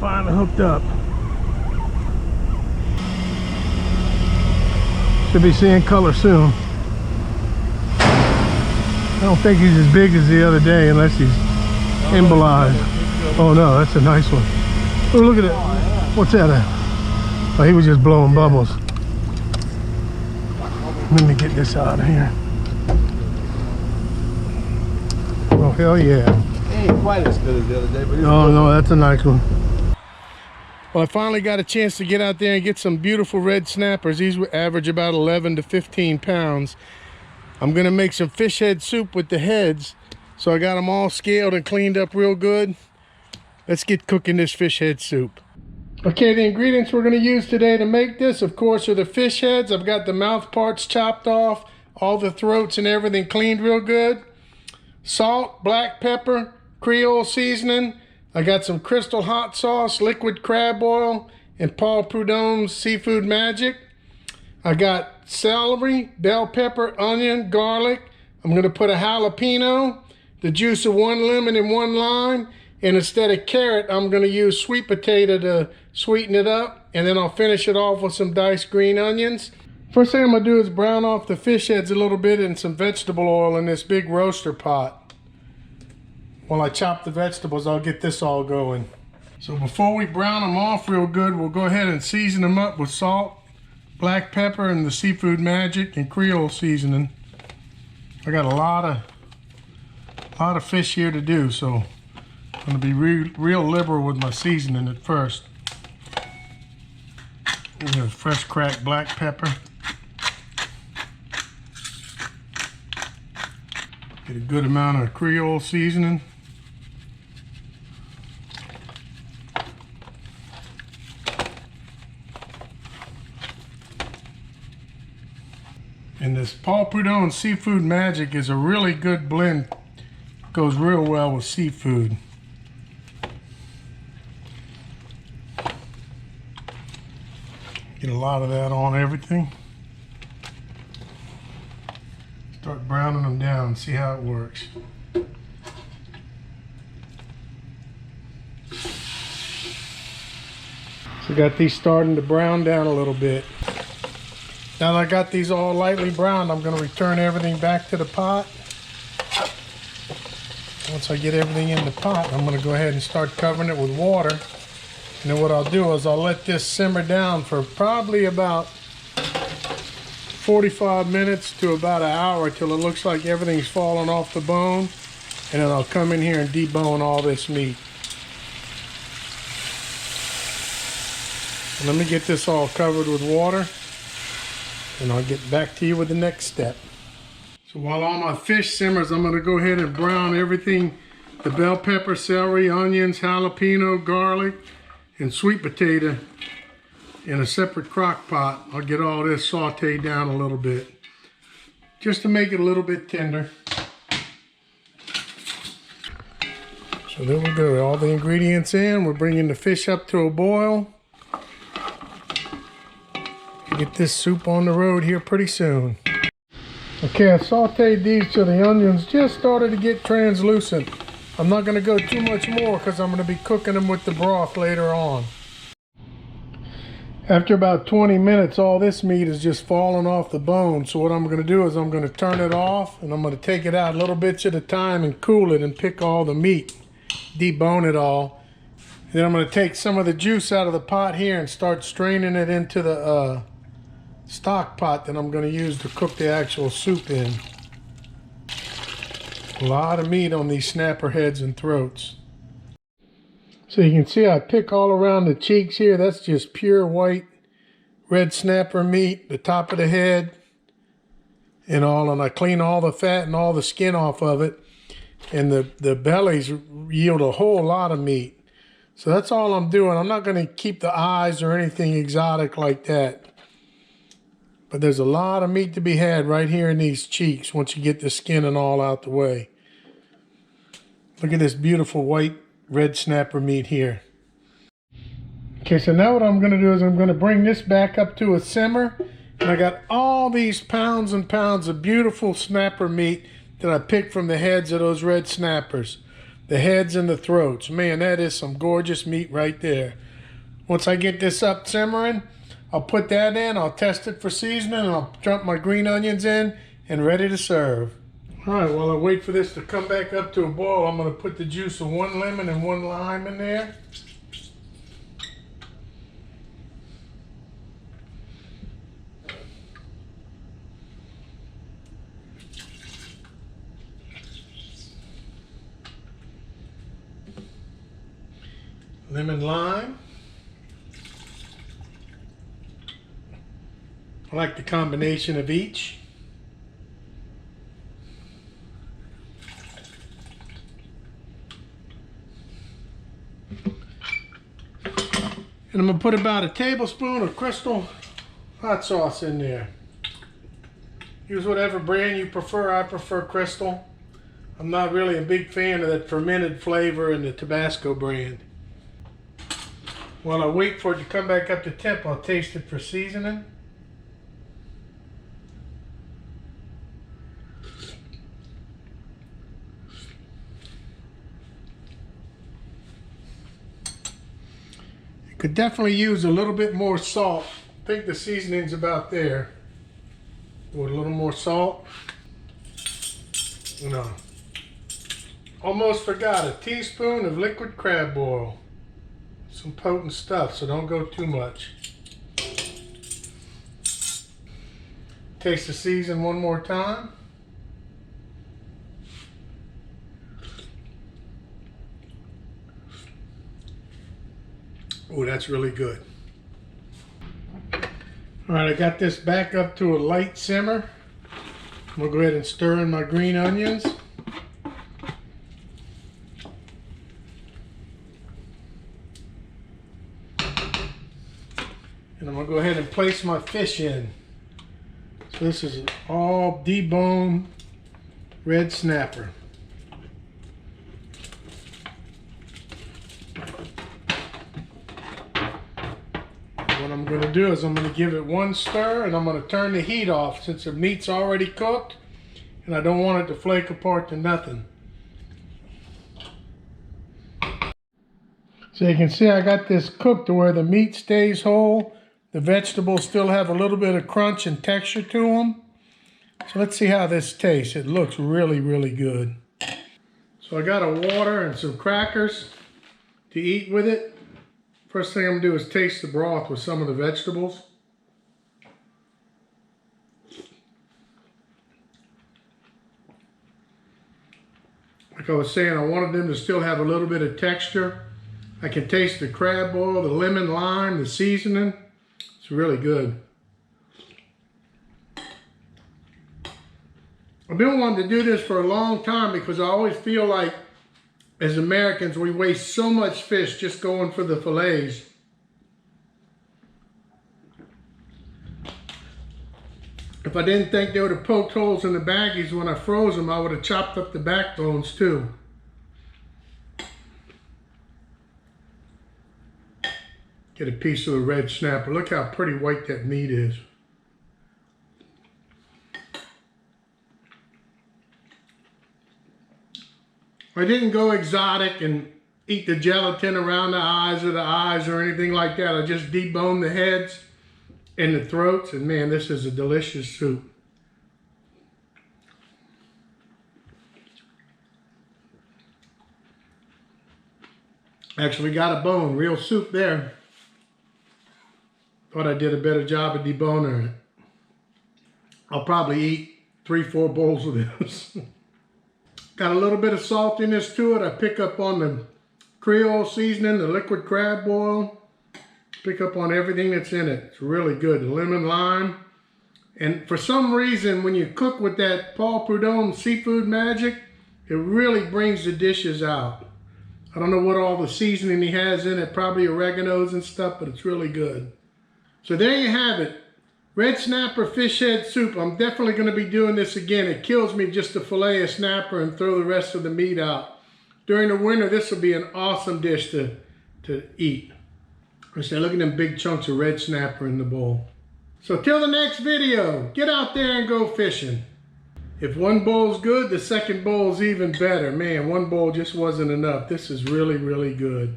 finally hooked up. Should be seeing color soon. I don't think he's as big as the other day unless he's embolized. Oh no, that's a nice one. Oh, look at it. What's that? Oh, he was just blowing bubbles. Let me get this out of here. Oh, hell yeah. He ain't quite as good as the other day, but oh no, that's a nice one. Well, I finally got a chance to get out there and get some beautiful red snappers. These average about 11 to 15 pounds. I'm gonna make some fish head soup with the heads. So I got them all scaled and cleaned up real good. Let's get cooking this fish head soup. Okay, the ingredients we're gonna use today to make this, of course, are the fish heads. I've got the mouth parts chopped off, all the throats and everything cleaned real good. Salt, black pepper, Creole seasoning. I got some Crystal hot sauce, liquid crab oil, and Paul Prudhomme's Seafood Magic. I got celery, bell pepper, onion, garlic. I'm gonna put a jalapeno, the juice of 1 lemon and 1 lime, and instead of carrot, I'm gonna use sweet potato to sweeten it up, and then I'll finish it off with some diced green onions. First thing I'm gonna do is brown off the fish heads a little bit in some vegetable oil in this big roaster pot. While I chop the vegetables, I'll get this all going. So before we brown them off real good, we'll go ahead and season them up with salt, black pepper, and the Seafood Magic and Creole seasoning. I got a lot of fish here to do, so I'm gonna be real liberal with my seasoning at first. There's fresh cracked black pepper. Get a good amount of Creole seasoning. And this Paul Prudhomme Seafood Magic is a really good blend. Goes real well with seafood. Get a lot of that on everything. Start browning them down and see how it works. So got these starting to brown down a little bit. Now that I got these all lightly browned, I'm going to return everything back to the pot. Once I get everything in the pot, I'm going to go ahead and start covering it with water. And then what I'll do is I'll let this simmer down for probably about 45 minutes to about an hour till it looks like everything's falling off the bone. And then I'll come in here and debone all this meat. And let me get this all covered with water, and I'll get back to you with the next step. So while all my fish simmers, I'm gonna go ahead and brown everything, the bell pepper, celery, onions, jalapeno, garlic, and sweet potato in a separate crock pot. I'll get all this sauteed down a little bit, just to make it a little bit tender. So there we go, all the ingredients in. We're bringing the fish up to a boil. Get this soup on the road here pretty soon. Okay, I sauteed these till the onions just started to get translucent. I'm not going to go too much more because I'm going to be cooking them with the broth later on. After about 20 minutes, all this meat is just falling off the bone. So what I'm going to do is I'm going to turn it off, and I'm going to take it out little bits at a time and cool it and pick all the meat, debone it all. And then I'm going to take some of the juice out of the pot here and start straining it into the stock pot that I'm going to use to cook the actual soup in. A lot of meat on these snapper heads and throats. So you can see I pick all around the cheeks here. That's just pure white red snapper meat, the top of the head and all, and I clean all the fat and all the skin off of it, and the bellies yield a whole lot of meat. So that's all I'm doing. I'm not going to keep the eyes or anything exotic like that. But there's a lot of meat to be had right here in these cheeks once you get the skin and all out the way. Look at this beautiful white red snapper meat here. Okay, so now what I'm going to do is I'm going to bring this back up to a simmer. And I got all these pounds and pounds of beautiful snapper meat that I picked from the heads of those red snappers. the heads and the throats. Man, that is some gorgeous meat right there. Once I get this up simmering, I'll put that in, I'll test it for seasoning, and I'll dump my green onions in and ready to serve. All right, while I wait for this to come back up to a boil, I'm gonna put the juice of 1 lemon and 1 lime in there. Lemon lime. I like the combination of each. And I'm gonna put about a tablespoon of Crystal hot sauce in there. Use whatever brand you prefer. I prefer Crystal. I'm not really a big fan of that fermented flavor in the Tabasco brand. While I wait for it to come back up to temp, I'll taste it for seasoning. You could definitely use a little bit more salt. I think the seasoning's about there. With a little more salt. No. Almost forgot, a teaspoon of liquid crab oil. Some potent stuff, so don't go too much. Taste the season one more time. Oh, that's really good. All right, I got this back up to a light simmer. I'm gonna go ahead and stir in my green onions. And I'm gonna go ahead and place my fish in. So this is an all deboned red snapper. What I'm gonna do is I'm gonna give it one stir and I'm gonna turn the heat off since the meat's already cooked and I don't want it to flake apart to nothing. So you can see I got this cooked to where the meat stays whole. The vegetables still have a little bit of crunch and texture to them. So let's see how this tastes. It looks really, really good. So I got a water and some crackers to eat with it. First thing I'm gonna do is taste the broth with some of the vegetables. Like I was saying, I wanted them to still have a little bit of texture. I can taste the crab oil, the lemon, lime, the seasoning. It's really good. I've been wanting to do this for a long time because I always feel like as Americans we waste so much fish just going for the fillets. If I didn't think they would have poked holes in the baggies when I froze them, I would have chopped up the backbones too. Get a piece of the red snapper. Look how pretty white that meat is. I didn't go exotic and eat the gelatin around the eyes or anything like that. I just deboned the heads and the throats, and man, this is a delicious soup. Actually got a bone, real soup there. Thought I did a better job of deboning it. I'll probably eat 3-4 bowls of this. Got a little bit of saltiness to it. I pick up on the Creole seasoning, the liquid crab oil. Pick up on everything that's in it. It's really good. The lemon, lime. And for some reason, when you cook with that Paul Prudhomme seafood magic, it really brings the dishes out. I don't know what all the seasoning he has in it, probably oreganos and stuff, but it's really good. So there you have it. Red snapper fish head soup. I'm definitely going to be doing this again. It kills me just to fillet a snapper and throw the rest of the meat out. During the winter, this will be an awesome dish to eat. I say, look at them big chunks of red snapper in the bowl. So till the next video, get out there and go fishing. If one bowl's good, the second bowl's even better. Man, one bowl just wasn't enough. This is really, really good.